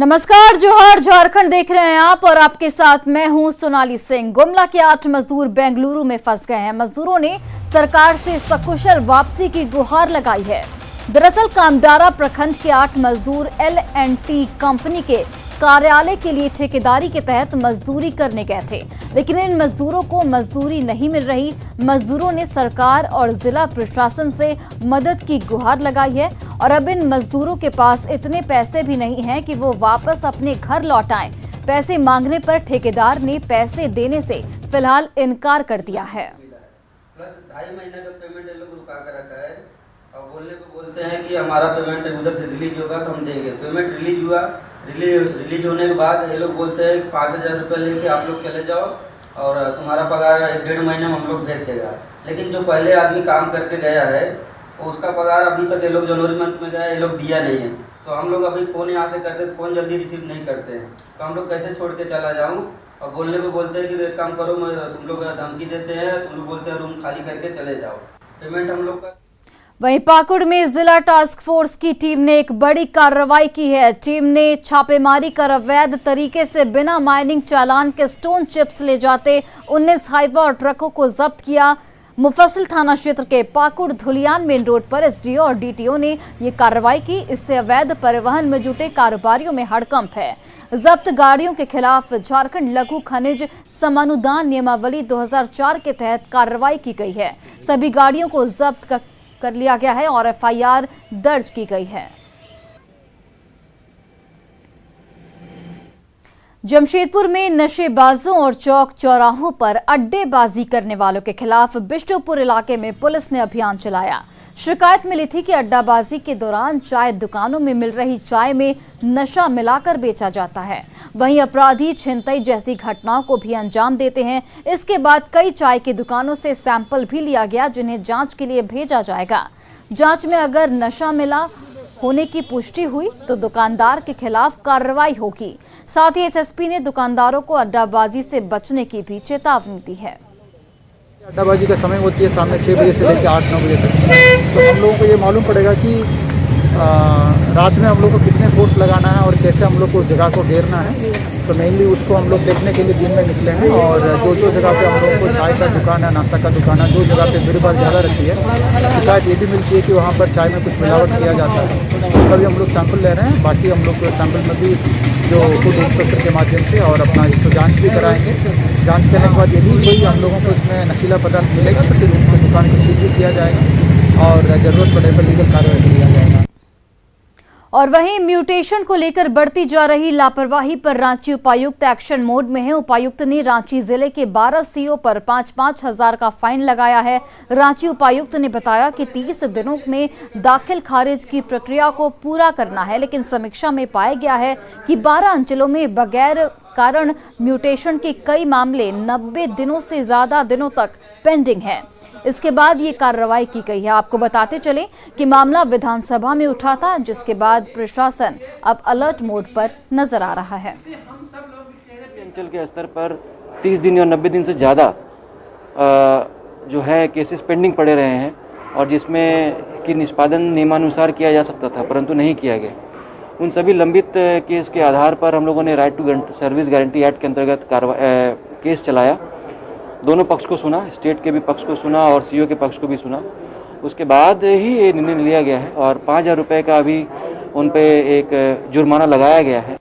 नमस्कार, जोहार, झारखंड देख रहे हैं आप और आपके साथ मैं हूं सोनाली सिंह। गुमला के 8 मजदूर बेंगलुरु में फंस गए हैं। मजदूरों ने सरकार से सकुशल वापसी की गुहार लगाई है। दरअसल कामडारा प्रखंड के 8 मजदूर L&T कंपनी के कार्यालय के लिए ठेकेदारी के तहत मजदूरी करने गए थे, लेकिन इन मजदूरों को मजदूरी नहीं मिल रही। मजदूरों ने सरकार और जिला प्रशासन से मदद की गुहार लगाई है और अब इन मजदूरों के पास इतने पैसे भी नहीं हैं कि वो वापस अपने घर लौट आएं। पैसे मांगने पर ठेकेदार ने पैसे देने से फिलहाल इनकार कर दिया है। प्लस 2.5 महीने का पेमेंट ये लोग रुका कर रखा है और बोलते हैं कि हमारा पेमेंट उधर से रिलीज होगा तो हम देंगे। पेमेंट रिलीज हुआ, रिलीज होने के बाद ये लोग बोलते हैं कि 5,000 रुपये लेके आप लोग चले जाओ और तुम्हारा पगार 1-1.5 महीने में हम लोग भेज देगा। लेकिन जो पहले आदमी काम करके गया है उसका पगार अभी तक ये लोग जनवरी मंथ में गया, ये लोग दिया नहीं है। तो हम लोग अभी फ़ोन यहाँ से करते तो फ़ोन जल्दी रिसीव नहीं करते हैं, तो हम लोग कैसे छोड़ के चला जाऊँ। और बोलने पे बोलते हैं कि एक काम करो, तुम लोग धमकी देते हैं, तुम लोग बोलते हैं रूम खाली करके चले जाओ। पेमेंट हम लोग का। वहीं पाकुड़ में जिला टास्क फोर्स की टीम ने एक बड़ी कार्रवाई की है। टीम ने छापेमारी कर अवैध तरीके से बिना माइनिंग चालान के स्टोन चिप्स ले जाते 19 हाइवा और ट्रकों को जब्त किया। मुफस्सिल थाना क्षेत्र के पाकुड़ धुलियान मेन रोड पर एसडीओ और डीटीओ ने ये कार्रवाई की। इससे अवैध परिवहन में जुटे कारोबारियों में हड़कंप है। जब्त गाड़ियों के खिलाफ झारखंड लघु खनिज समानुदान नियमावली 2004 के तहत कार्रवाई की गई है। सभी गाड़ियों को जब्त कर लिया गया है और एफआईआर दर्ज की गई है। जमशेदपुर में नशेबाजों और चौक चौराहों पर अड्डेबाजी करने वालों के खिलाफ बिष्टुपुर इलाके में पुलिस ने अभियान चलाया। शिकायत मिली थी कि अड्डाबाजी के दौरान चाय दुकानों में मिल रही चाय में नशा मिलाकर बेचा जाता है। वहीं अपराधी छिनतई जैसी घटनाओं को भी अंजाम देते हैं। इसके बाद कई चाय की दुकानों से सैंपल भी लिया गया, जिन्हें जांच के लिए भेजा जाएगा। जांच में अगर नशा मिला होने की पुष्टि हुई तो दुकानदार के खिलाफ कार्रवाई होगी। साथ ही एसएसपी ने दुकानदारों को अड्डाबाजी से बचने की भी चेतावनी दी है। अड्डाबाजी का समय होती है शाम में 6 बजे से लेकर 8-9 बजे तक। तो हम लोगों को ये मालूम पड़ेगा कि रात में हम लोग को कितने फोर्स लगाना है और कैसे हम लोग को उस जगह को घेरना है। तो मेनली उसको हम लोग देखने के लिए दिन में निकले हैं और जो जगह पे हम लोगों को चाय का दुकान है, नाश्ता का दुकान है, जो जगह पे भीड़ भाड़ ज़्यादा रहती है, शिकायत ये भी मिलती है कि वहाँ पर चाय में कुछ मिलावट किया जाता है। उसका भी हम लोग सैंपल ले रहे हैं। बाकी हम लोग सैंपल में भी जो फूड इंस्पेक्टर के माध्यम से और अपना इसको जाँच भी कराएंगे। जाँच करने के बाद यदि कोई हम लोगों को इसमें नशीला पदार्थ मिलेगा तो फिर उनको दुकान को सील भी किया जाएगा और ज़रूरत पड़ने पर लीगल कार्रवाई किया जाएगा। और वहीं म्यूटेशन को लेकर बढ़ती जा रही लापरवाही पर रांची उपायुक्त एक्शन मोड में है। उपायुक्त ने रांची जिले के 12 सीओ पर 5-5 हजार का फाइन लगाया है। रांची उपायुक्त ने बताया कि 30 दिनों में दाखिल खारिज की प्रक्रिया को पूरा करना है, लेकिन समीक्षा में पाया गया है कि 12 अंचलों में बगैर कारण म्यूटेशन के कई मामले 90 दिनों से ज्यादा दिनों तक पेंडिंग हैं। इसके बाद ये कार्रवाई की गई है। आपको बताते चले कि मामला विधानसभा में उठा था, जिसके बाद प्रशासन अब अलर्ट मोड पर नजर आ रहा है। अंचल के स्तर पर 30 दिन या 90 दिन से ज़्यादा जो है केसेस पेंडिंग पड़े रहे हैं और जिसमें कि निष्पादन नियमानुसार किया जा सकता था परंतु नहीं किया गया। उन सभी लंबित केस के आधार पर हम लोगों ने right to service guarantee act के अंतर्गत केस चलाया। दोनों पक्ष को सुना, स्टेट के भी पक्ष को सुना और सीओ के पक्ष को भी सुना। उसके बाद ही ये निर्णय लिया गया है और 5,000 रुपये का अभी उन पे एक जुर्माना लगाया गया है।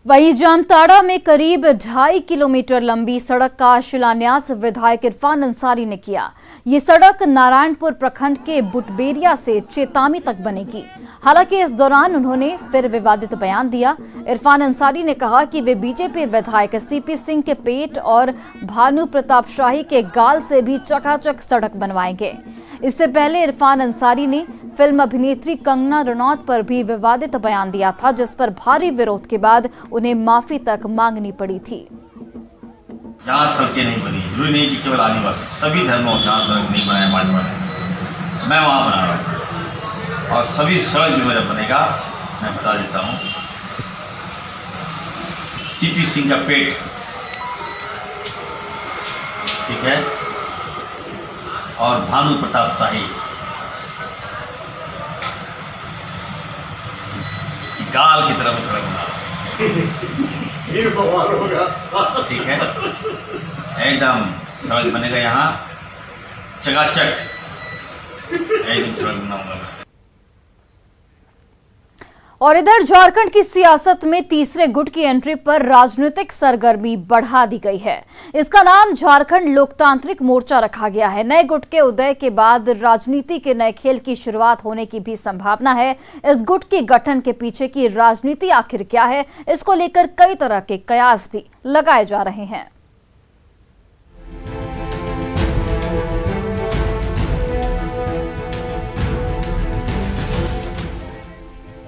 वहीं जामताड़ा में करीब 2.5 किलोमीटर लंबी सड़क का शिलान्यास विधायक इरफान अंसारी ने किया। ये सड़क नारायणपुर प्रखंड के बुटबेरिया से चेतामी तक बनेगी। हालांकि इस दौरान उन्होंने फिर विवादित बयान दिया। इरफान अंसारी ने कहा कि वे बीजेपी विधायक सीपी सिंह के पेट और भानु प्रताप शाही के गाल से भी चकाचक सड़क बनवाएंगे। इससे पहले इरफान अंसारी ने फिल्म अभिनेत्री कंगना रनौत पर भी विवादित बयान दिया था, जिस पर भारी विरोध के बाद उन्हें माफी तक मांगनी पड़ी थी। जहाँ सड़कें नहीं बनी, जरूरी नहीं कि केवल आदिवासी, सभी धर्मों जहाँ सड़क नहीं बनाया भाजपा ने, मैं वहाँ बना रहा हूँ और सभी सड़क जो मेरा बनेगा मैं बता देता हूँ। सीपी सिंह का पेट, ठीक है, और भानु प्रताप शाही काल की तरफ सड़क बना रहा हूँ। ठीक है, एकदम सड़क बनेगा यहाँ चकाचक, एकदम सड़क बनाऊंगा मैं। और इधर झारखंड की सियासत में तीसरे गुट की एंट्री पर राजनीतिक सरगर्मी बढ़ा दी गई है। इसका नाम झारखंड लोकतांत्रिक मोर्चा रखा गया है। नए गुट के उदय के बाद राजनीति के नए खेल की शुरुआत होने की भी संभावना है। इस गुट के गठन के पीछे की राजनीति आखिर क्या है, इसको लेकर कई तरह के कयास भी लगाए जा रहे हैं।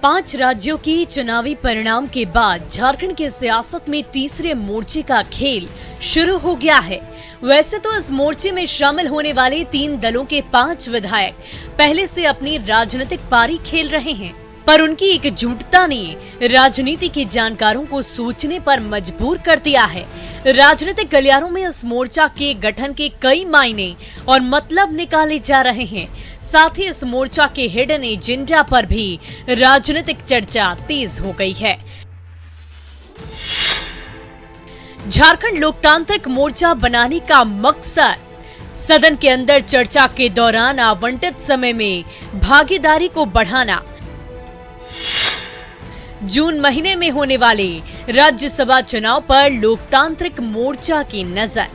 पांच राज्यों की चुनावी परिणाम के बाद झारखंड की सियासत में तीसरे मोर्चे का खेल शुरू हो गया है। वैसे तो इस मोर्चे में शामिल होने वाले 3 दलों के 5 विधायक पहले से अपनी राजनीतिक पारी खेल रहे हैं, पर उनकी एकजुटता ने राजनीति के जानकारों को सोचने पर मजबूर कर दिया है। राजनीतिक गलियारों में इस मोर्चा के गठन के कई मायने और मतलब निकाले जा रहे हैं। साथ ही इस मोर्चा के हिडन एजेंडा पर भी राजनीतिक चर्चा तेज हो गई है। झारखंड लोकतांत्रिक मोर्चा बनाने का मकसद सदन के अंदर चर्चा के दौरान आवंटित समय में भागीदारी को बढ़ाना, जून महीने में होने वाले राज्यसभा चुनाव पर लोकतांत्रिक मोर्चा की नजर,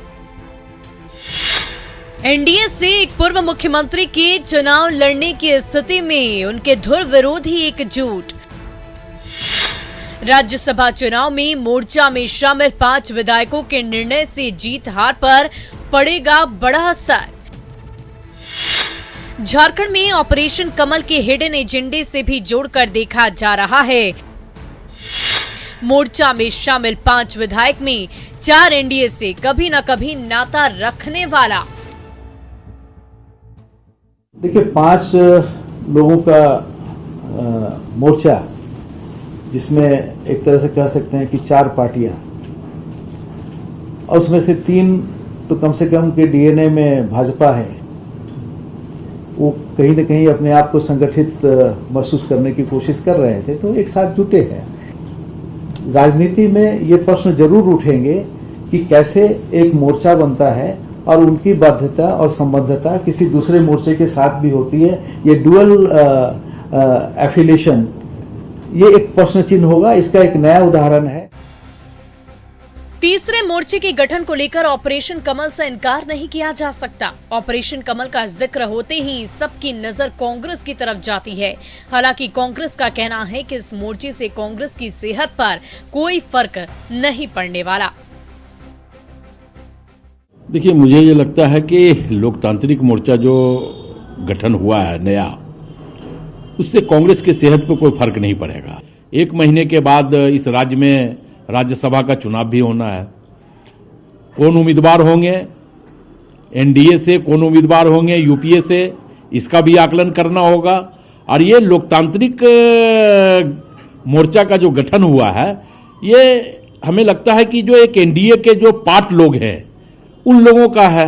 एनडीए से एक पूर्व मुख्यमंत्री के चुनाव लड़ने की स्थिति में उनके धुर विरोधी एकजुट, राज्यसभा चुनाव में मोर्चा में शामिल 5 विधायकों के निर्णय से जीत हार पर पड़ेगा बड़ा असर। झारखंड में ऑपरेशन कमल के हिडन एजेंडे से भी जोड़कर देखा जा रहा है। मोर्चा में शामिल 5 विधायक में 4 एनडीए से कभी न कभी नाता रखने वाला। देखिए, 5 लोगों का मोर्चा, जिसमें एक तरह से कह सकते हैं कि 4 पार्टियां, और उसमें से 3 तो कम से कम के डीएनए में भाजपा है, वो कहीं न कहीं अपने आप को संगठित महसूस करने की कोशिश कर रहे थे, तो एक साथ जुटे हैं। राजनीति में ये प्रश्न जरूर उठेंगे कि कैसे एक मोर्चा बनता है और उनकी बाध्यता और संबद्धता किसी दूसरे मोर्चे के साथ भी होती है। ये डुअल एफिलिएशन, ये एक प्रश्न चिन्ह होगा। इसका एक नया उदाहरण है। तीसरे मोर्चे के गठन को लेकर ऑपरेशन कमल से इनकार नहीं किया जा सकता। ऑपरेशन कमल का जिक्र होते ही सबकी नजर कांग्रेस की तरफ जाती है। हालांकि कांग्रेस का कहना है कि इस मोर्चे से कांग्रेस की सेहत पर कोई फर्क नहीं पड़ने वाला। देखिए, मुझे ये लगता है कि लोकतांत्रिक मोर्चा जो गठन हुआ है नया, उससे कांग्रेस की सेहत पर कोई फर्क नहीं पड़ेगा। 1 महीने के बाद इस राज्य में राज्यसभा का चुनाव भी होना है। कौन उम्मीदवार होंगे एनडीए से, कौन उम्मीदवार होंगे यूपीए से, इसका भी आकलन करना होगा। और ये लोकतांत्रिक मोर्चा का जो गठन हुआ है, ये हमें लगता है कि जो एक एनडीए के जो पार्ट लोग हैं उन लोगों का है।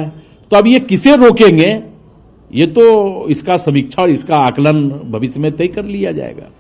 तो अब ये किसे रोकेंगे, ये तो इसका समीक्षा और इसका आकलन भविष्य में तय कर लिया जाएगा।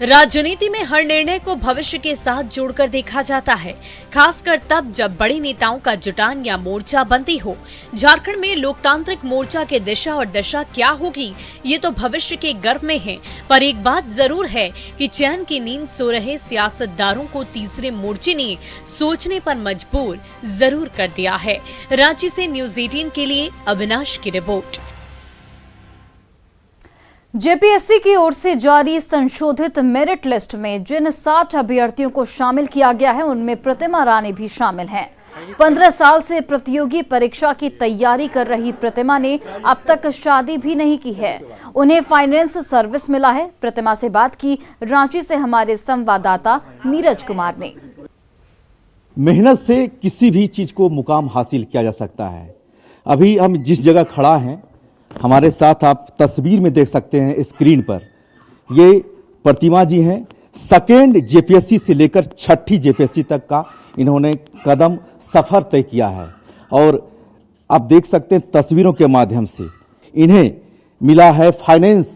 राजनीति में हर निर्णय को भविष्य के साथ जोड़कर देखा जाता है, खासकर तब जब बड़े नेताओं का जुटान या मोर्चा बनती हो। झारखंड में लोकतांत्रिक मोर्चा की दिशा और दशा क्या होगी, ये तो भविष्य के गर्भ में है। पर एक बात जरूर है कि चैन की नींद सो रहे सियासतदारों को तीसरे मोर्चे ने सोचने पर मजबूर जरूर कर दिया है। रांची से न्यूज़ 18 के लिए अविनाश की रिपोर्ट। जेपीएससी की ओर से जारी संशोधित मेरिट लिस्ट में जिन 60 अभ्यर्थियों को शामिल किया गया है, उनमें प्रतिमा रानी भी शामिल हैं। 15 साल से प्रतियोगी परीक्षा की तैयारी कर रही प्रतिमा ने अब तक शादी भी नहीं की है। उन्हें फाइनेंस सर्विस मिला है। प्रतिमा से बात की रांची से हमारे संवाददाता नीरज कुमार ने। मेहनत से किसी भी चीज को मुकाम हासिल किया जा सकता है। अभी हम जिस जगह खड़ा हैं, हमारे साथ आप तस्वीर में देख सकते हैं स्क्रीन पर, ये प्रतिमा जी हैं। 2nd जेपीएससी से लेकर 6ठी जेपीएससी तक का इन्होंने कदम सफर तय किया है। और आप देख सकते हैं तस्वीरों के माध्यम से इन्हें मिला है फाइनेंस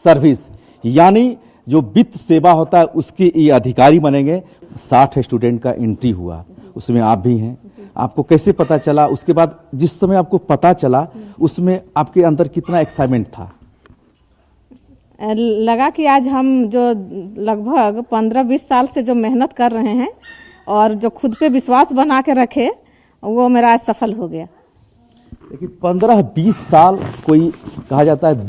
सर्विस, यानी जो वित्त सेवा होता है उसके ये अधिकारी बनेंगे। 60 स्टूडेंट का एंट्री हुआ, उसमें आप भी हैं। आपको कैसे पता चला? उसके बाद जिस समय आपको पता चला उसमें आपके अंदर कितना एक्साइटमेंट था? लगा कि आज हम जो लगभग 15-20 साल से जो मेहनत कर रहे हैं और जो खुद पे विश्वास बना के रखे, वो मेरा आज सफल हो गया। लेकिन 15-20 साल, कोई कहा जाता है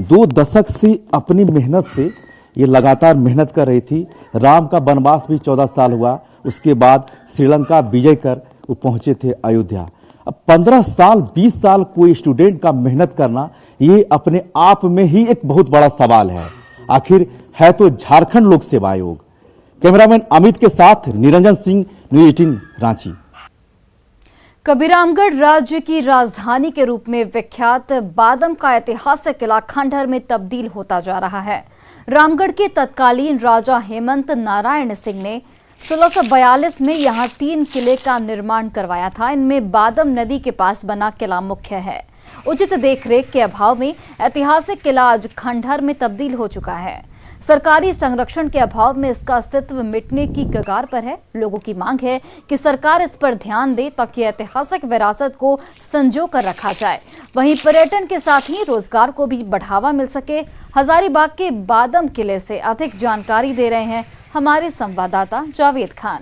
2 दशक से अपनी मेहनत से ये लगातार मेहनत कर रही थी। राम का वनवास भी 14 साल हुआ, उसके बाद श्रीलंका विजय कर वो पहुंचे थे अयोध्या। अब 15 साल 20 साल कोई स्टूडेंट का मेहनत करना, ये अपने आप में ही एक बहुत बड़ा सवाल है। आखिर है तो झारखंड लोक सेवा आयोग। कैमरामैन अमित के साथ निरंजन सिंह, न्यूज़ 18 रांची। कबीरामगढ़ राज्य की राजधानी के रूप में विख्यात बादम का ऐतिहासिक किला खंडहर में तब्दील होता जा रहा है। रामगढ़ के तत्कालीन राजा हेमंत नारायण सिंह ने 1642 में यहाँ 3 किले का निर्माण करवाया था। इनमें बादम नदी के पास बना किला मुख्य है। उचित देखरेख के अभाव में ऐतिहासिक किला आज खंडहर में तब्दील हो चुका है। सरकारी संरक्षण के अभाव में इसका अस्तित्व मिटने की कगार पर है। लोगों की मांग है कि सरकार इस पर ध्यान दे ताकि ऐतिहासिक विरासत को संजो कर रखा जाए। वहीं पर्यटन के साथ ही रोजगार को भी बढ़ावा मिल सके। हजारीबाग के बादम किले से अधिक जानकारी दे रहे हैं हमारे संवाददाता जावेद खान।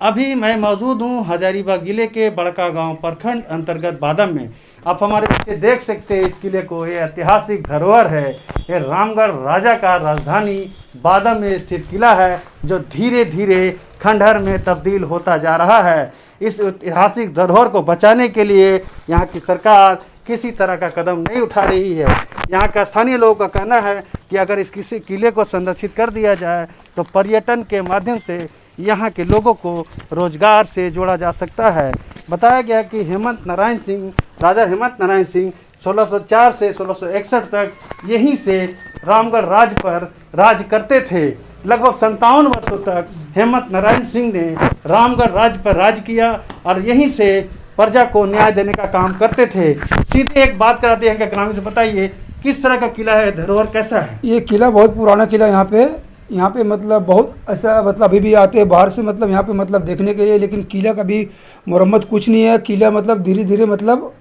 अभी मैं मौजूद हूँ हजारीबाग जिले के बड़का गांव प्रखंड अंतर्गत बादम में। आप हमारे पीछे देख सकते हैं इस किले को। ये ऐतिहासिक धरोहर है। ये रामगढ़ राजा का राजधानी बादम में स्थित किला है, जो धीरे धीरे खंडहर में तब्दील होता जा रहा है। इस ऐतिहासिक धरोहर को बचाने के लिए यहाँ की सरकार किसी तरह का कदम नहीं उठा रही है। यहाँ का स्थानीय लोगों का कहना है कि अगर इस किसी किले को संरक्षित कर दिया जाए तो पर्यटन के माध्यम से यहाँ के लोगों को रोजगार से जोड़ा जा सकता है। बताया गया कि राजा हेमंत नारायण सिंह 1604 से 1661 तक यहीं से रामगढ़ राज्य पर राज करते थे। लगभग 57 वर्षों तक हेमंत नारायण सिंह ने रामगढ़ राज्य पर राज किया और यहीं से प्रजा को न्याय देने का काम करते थे। सीधे एक बात कराते हैं कि ग्रामीण से बताइए किस तरह का किला है, धरोहर कैसा है? ये किला बहुत पुराना किला यहाँ पे मतलब बहुत ऐसा मतलब अभी भी आते हैं बाहर से मतलब यहाँ पे मतलब देखने के लिए, लेकिन किला का भी मरम्मत कुछ नहीं है। किला मतलब धीरे धीरे मतलब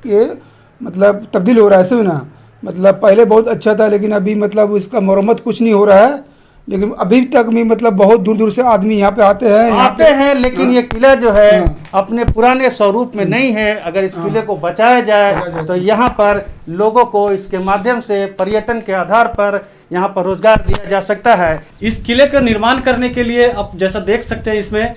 ये मतलब तब्दील हो रहा है ऐसे ना। मतलब पहले बहुत अच्छा था लेकिन अभी मतलब इसका मरम्मत कुछ नहीं हो रहा है। लेकिन अभी तक भी मतलब बहुत दूर दूर से आदमी यहाँ पे आते हैं लेकिन ये किला जो है अपने पुराने स्वरूप में नहीं है। अगर इस किले को बचाया जाए तो यहाँ पर लोगों को इसके माध्यम से पर्यटन के आधार पर यहाँ पर रोजगार दिया जा सकता है। इस किले का निर्माण करने के लिए आप जैसा देख सकते हैं इसमें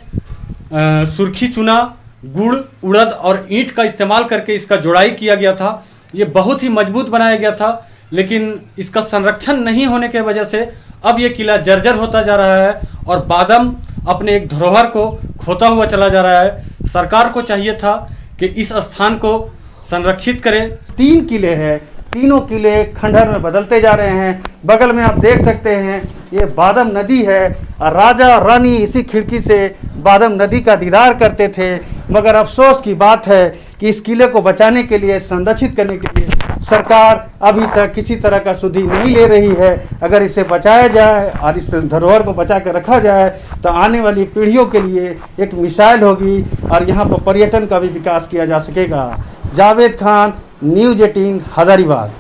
सुर्खी चूना, गुड़, उड़द और ईंट का इस्तेमाल करके इसका जोड़ाई किया गया था। ये बहुत ही मजबूत बनाया गया था, लेकिन इसका संरक्षण नहीं होने की वजह से अब ये किला जर्जर होता जा रहा है और बादम अपने एक धरोहर को खोता हुआ चला जा रहा है। सरकार को चाहिए था कि इस स्थान को संरक्षित करे। 3 किले हैं, तीनों किले खंडहर में बदलते जा रहे हैं। बगल में आप देख सकते हैं ये बादम नदी है और राजा रानी इसी खिड़की से बादम नदी का दीदार करते थे। मगर अफसोस की बात है कि इस किले को बचाने के लिए, संरक्षित करने के लिए सरकार अभी तक किसी तरह का सुधि नहीं ले रही है। अगर इसे बचाया जाए और इस धरोहर को बचा कर रखा जाए तो आने वाली पीढ़ियों के लिए एक मिसाल होगी और यहाँ पर पर्यटन का भी विकास किया जा सकेगा। जावेद खान, न्यूज़ 18 हजारीबाग।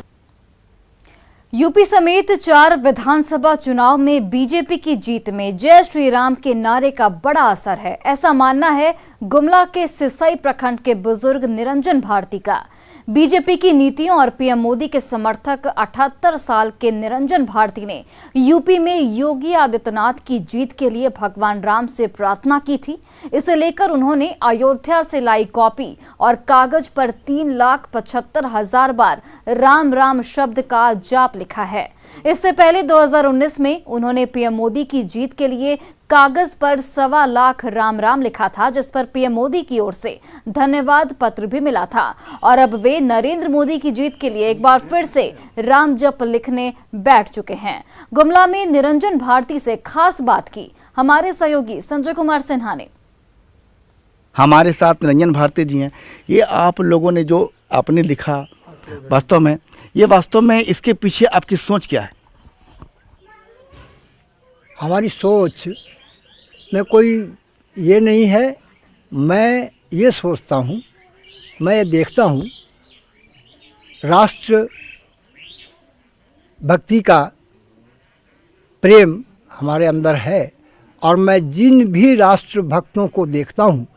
यूपी समेत 4 विधानसभा चुनाव में बीजेपी की जीत में जय श्री राम के नारे का बड़ा असर है, ऐसा मानना है गुमला के सिसई प्रखंड के बुजुर्ग निरंजन भारती का। बीजेपी की नीतियों और पीएम मोदी के समर्थक 78 साल के निरंजन भारती ने यूपी में योगी आदित्यनाथ की जीत के लिए भगवान राम से प्रार्थना की थी। इसे लेकर उन्होंने अयोध्या से लाई कॉपी और कागज पर 3,75,000 बार राम राम शब्द का जाप लिखा है। इससे पहले 2019 में उन्होंने पीएम मोदी की जीत के लिए कागज पर 1.25 लाख राम राम लिखा था, जिस पर पीएम मोदी की ओर से धन्यवाद पत्र भी मिला था। और अब वे नरेंद्र मोदी की जीत के लिए एक बार फिर से राम जप लिखने बैठ चुके हैं। गुमला में निरंजन भारती से खास बात की हमारे सहयोगी संजय कुमार सिन्हा ने। हमारे साथ निरंजन भारती जी हैं। ये आप लोगों ने जो आपने लिखा वास्तव में इसके पीछे आपकी सोच क्या है? हमारी सोच में कोई ये नहीं है। मैं ये सोचता हूँ, मैं ये देखता हूँ, राष्ट्र भक्ति का प्रेम हमारे अंदर है और मैं जिन भी राष्ट्र भक्तों को देखता हूँ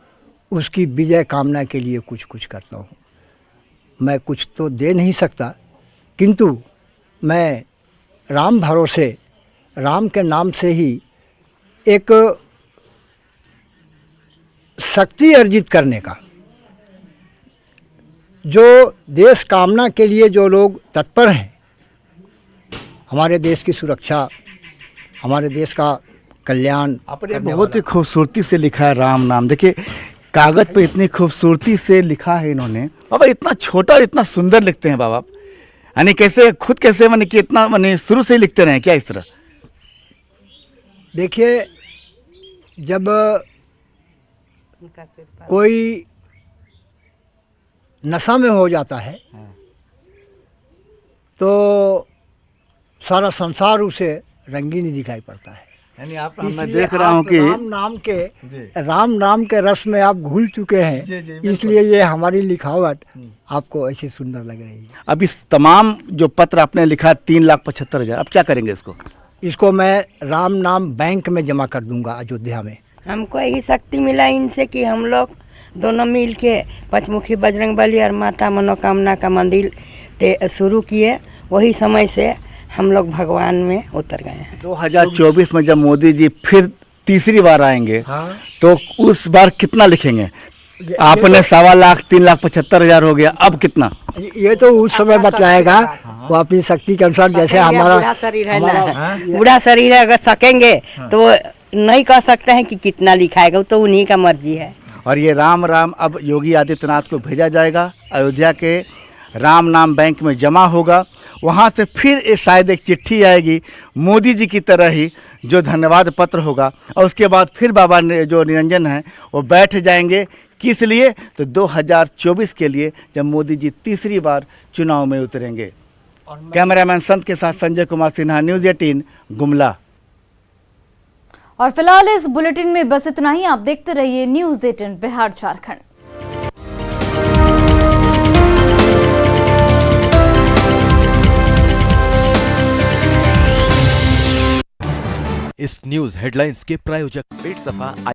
उसकी विजय कामना के लिए कुछ कुछ करता हूँ। मैं कुछ तो दे नहीं सकता, किंतु मैं राम भरोसे, राम के नाम से ही एक शक्ति अर्जित करने का, जो देश कामना के लिए जो लोग तत्पर हैं, हमारे देश की सुरक्षा, हमारे देश का कल्याण। आपने बहुत ही खूबसूरती से लिखा है राम नाम। देखिए कागज पे इतनी खूबसूरती से लिखा है इन्होंने। बाबा इतना छोटा और इतना सुंदर लिखते हैं बाबा, यानी कैसे खुद कैसे माने कि इतना माने शुरू से ही लिखते रहे क्या इस तरह? देखिए जब कोई नशा में हो जाता है तो सारा संसार उसे रंगीन ही दिखाई पड़ता है। यानी आप मैं देख रहा हूँ कि राम नाम के रस में आप घुल चुके हैं, इसलिए ये हमारी लिखावट आपको ऐसी सुंदर लग रही है। अब इस तमाम जो पत्र आपने लिखा 3,75,000, अब क्या करेंगे इसको? इसको मैं राम नाम बैंक में जमा कर दूंगा अयोध्या में। हमको यही शक्ति मिला इनसे कि हम लोग दोनों मिल के पंचमुखी बजरंगबली और माता मनोकामना का मंदिर शुरू किए। वही समय से हम लोग भगवान में उतर गए हैं। 2024 में जब मोदी जी फिर तीसरी बार आएंगे तो उस बार कितना लिखेंगे? आपने 1.25 लाख 3,75,000 हो गया, अब कितना? ये तो उस समय बतलाएगा वो अपनी शक्ति के अनुसार। जैसे हमारा बूढ़ा शरीर है ना, बूढ़ा शरीर है, अगर सकेंगे तो नहीं कह सकते हैं कि कितना लिखाएगा, तो उन्हीं का मर्जी है। और ये राम राम अब योगी आदित्यनाथ को भेजा जाएगा, अयोध्या के राम नाम बैंक में जमा होगा। वहाँ से फिर शायद एक चिट्ठी आएगी मोदी जी की तरह ही, जो धन्यवाद पत्र होगा, और उसके बाद फिर बाबा जो निरंजन हैं वो बैठ जाएंगे। किस लिए? तो 2024 के लिए, जब मोदी जी तीसरी बार चुनाव में उतरेंगे। कैमरामैन संत के साथ संजय कुमार सिन्हा, न्यूज़ 18 गुमला। और फिलहाल इस बुलेटिन में बस इतना ही। आप देखते रहिए न्यूज़ 18 बिहार झारखंड। इस न्यूज हेडलाइंस के प्रायोजक पेट सफा